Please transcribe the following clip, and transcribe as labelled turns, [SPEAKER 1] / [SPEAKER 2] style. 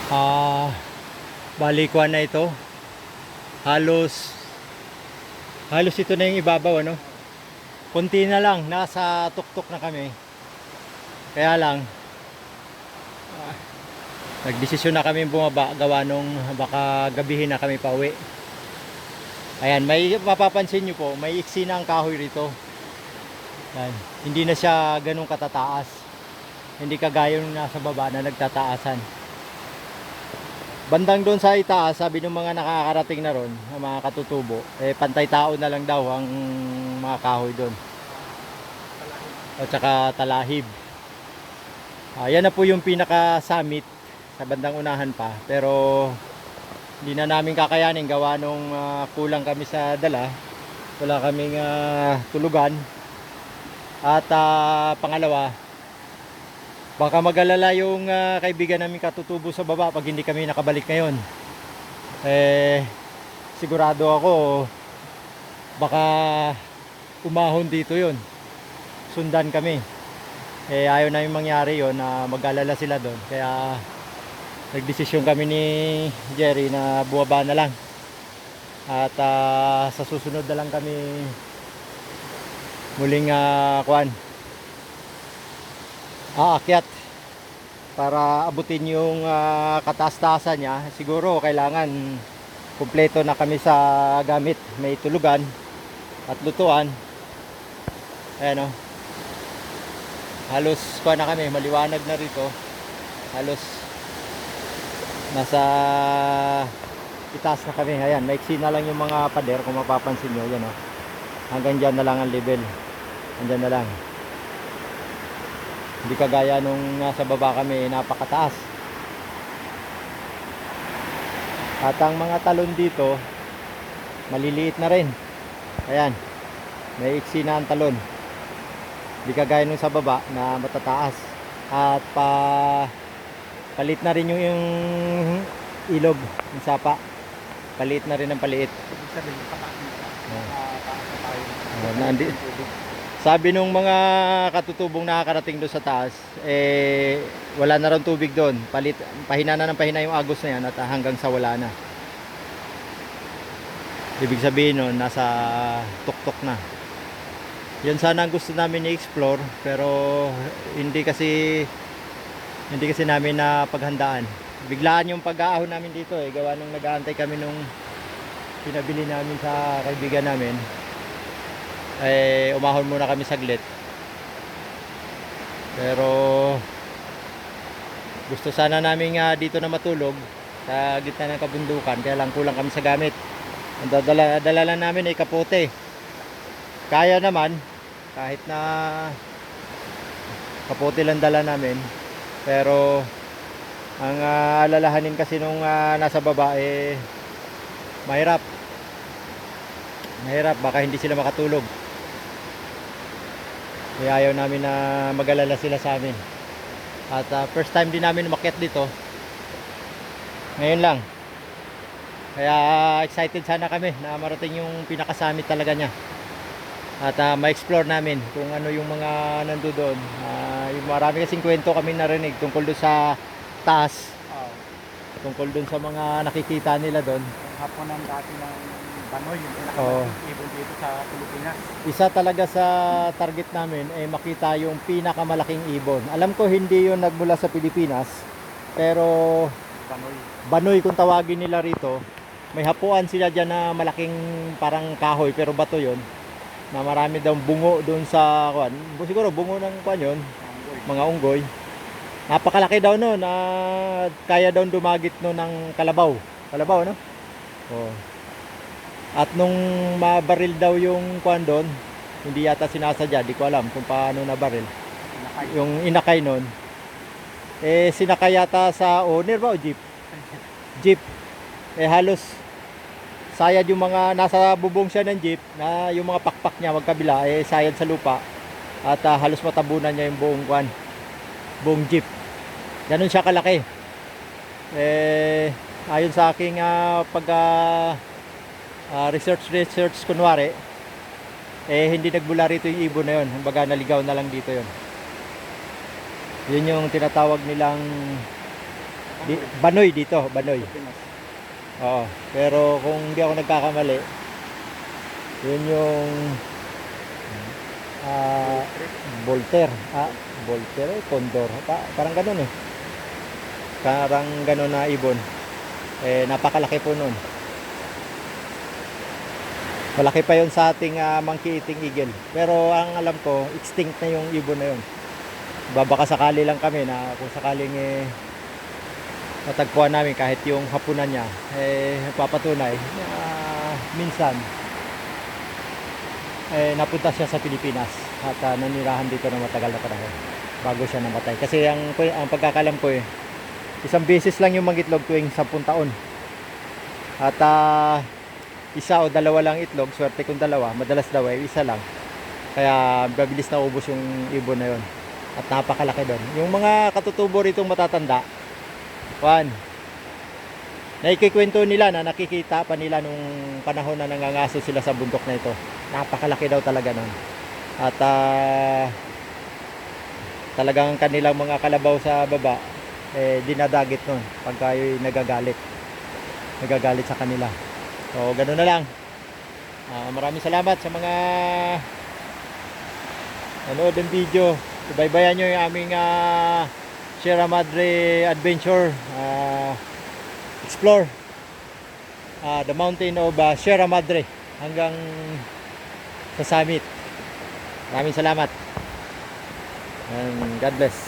[SPEAKER 1] Ah, balikuan na ito. Halos halos ito na yung ibabaw, ano. Konti na lang, nasa tuktok na kami. Kaya lang nagdesisyon na kami bumaba gawa nung baka gabihin na kami pauwi. Ayan, may mapapansin nyo po, may iksi na ang kahoy rito. Ayan, hindi na siya ganun katataas. Hindi kagaya nung nasa baba na nagtataasan. Bandang doon sa itaas, sabi ng mga nakakarating na ron, ng mga katutubo, pantay tao na lang daw ang mga kahoy doon. At saka talahib. Yan na po yung pinaka summit sa bandang unahan pa. Pero hindi na namin kakayanin gawa nung kulang kami sa dala. Wala kaming tulugan. At pangalawa, baka mag-alala yung kaibigan namin katutubo sa baba pag hindi kami nakabalik ngayon. Sigurado ako baka umahon dito yon, sundan kami. Ayaw namin mangyari yon na mag-alala sila doon. Kaya nagdesisyon kami ni Jerry na buwaba na lang. At sa susunod na lang kami muling aakyat para abutin yung kataas-taasan niya. Siguro kailangan kumpleto na kami sa gamit, may tulugan at lutuan. Ayan o, halos pa na kami, maliwanag na rito. Halos nasa itaas na kami. Ayan, maiksi na lang yung mga pader kung mapapansin nyo. Yan o, hanggang dyan na lang ang level, hanggang na lang. Hindi kagaya nung nasa baba kami, napakataas. At ang mga talon dito maliliit na rin. Ayan, may iksi na ang talon. Hindi kagaya nung sa baba na matataas. At palit na rin yung ilog, yung sapa. Palit na rin ang paliit. Sabi nung mga katutubong nakakarating doon sa taas, wala na raw tubig doon. Pahina na ng pahina yung agos na yan at hanggang sa wala na. Ibig sabihin nun, nasa tuktok na. Yan sana ang gusto namin i-explore, pero hindi kasi namin na paghandaan. Biglaan yung pag-aahon namin dito gawa nung nag-aantay kami nung pinabili namin sa kaibigan namin. Umahon muna kami saglit. Pero gusto sana namin dito na matulog sa gitna ng kabundukan, kaya lang kulang kami sa gamit. Ang dala lang namin ay kapote. Kaya naman kahit na kapote lang dala namin, pero ang alalahanin kasi nung nasa baba mahirap, baka hindi sila makatulog. Kaya ayaw namin na mag-alala sila sa amin. At first time din namin umakyat dito ngayon lang. Kaya excited sana kami na marating yung pinakasummit talaga niya. At ma-explore namin kung ano yung mga nandoon. Yung marami kasing kwento kami narinig tungkol doon sa taas. Tungkol doon sa mga nakikita nila doon.
[SPEAKER 2] Hapon ng dati ng Banoy, yung pinakamalaking ibon dito sa Pilipinas.
[SPEAKER 1] Isa talaga sa target namin ay makita yung pinakamalaking ibon. Alam ko hindi yun nagmula sa Pilipinas, pero Banoy kung tawagin nila rito. May hapuan sila dyan na malaking parang kahoy, pero bato yun, na marami daw bungo doon sa kuan. Siguro bungo ng kuan yun, mga unggoy. Napakalaki daw no, na kaya daw dumagit no ng kalabaw, no? Oh. At nung mabaril daw yung kuan doon, hindi yata sinasadya, di ko alam kung paano nabaril. Yung inakay noon, sinakay yata sa owner ba o jeep? Jeep. Halos sayad yung mga nasa bubong siya ng jeep, na yung mga pakpak niya magkabila sayad sa lupa. At halos matabunan niya yung buong jeep. Ganun siya kalaki. Ayon sa aking research kunwari, hindi nagbula rito yung ibon na yun. Kumbaga naligaw na lang dito yun. Yun yung tinatawag nilang Banoy dito, Banoy.
[SPEAKER 2] Pinas.
[SPEAKER 1] Oo. Pero kung hindi ako nagkakamali, yun yung Volter. Volter, Condor. Parang ganun eh. Parang ganun na ibon. Napakalaki po nun. Malaki pa yun sa ating monkey eating eagle. Pero ang alam ko, extinct na yung ibon na yun. Baka sakali lang kami na kung sakaling matagpuan namin kahit yung hapunan niya, papatunay na minsan napunta siya sa Pilipinas at nanirahan dito ng matagal na panahon bago siya namatay. Kasi ang pagkakalam ko isang beses lang yung mangitlog tuwing 10 taon. At isa o dalawa lang itlog, swerte kung dalawa, madalas daw isa lang. Kaya mabilis na ubos yung ibon na yon. At napakalaki doon. Yung mga katutubo ritong matatanda, naikikwento nila na nakikita pa nila nung panahon na nangangaso sila sa bundok na ito. Napakalaki daw talaga nun. At talagang kanilang mga kalabaw sa baba dinadagit nun pagka nagagalit sa kanila. So ganoon na lang. Maraming salamat sa mga nanood ng video. Subaybayan nyo yung aming Sierra Madre adventure, explore the mountain of Sierra Madre hanggang sa summit. Maraming salamat and God bless.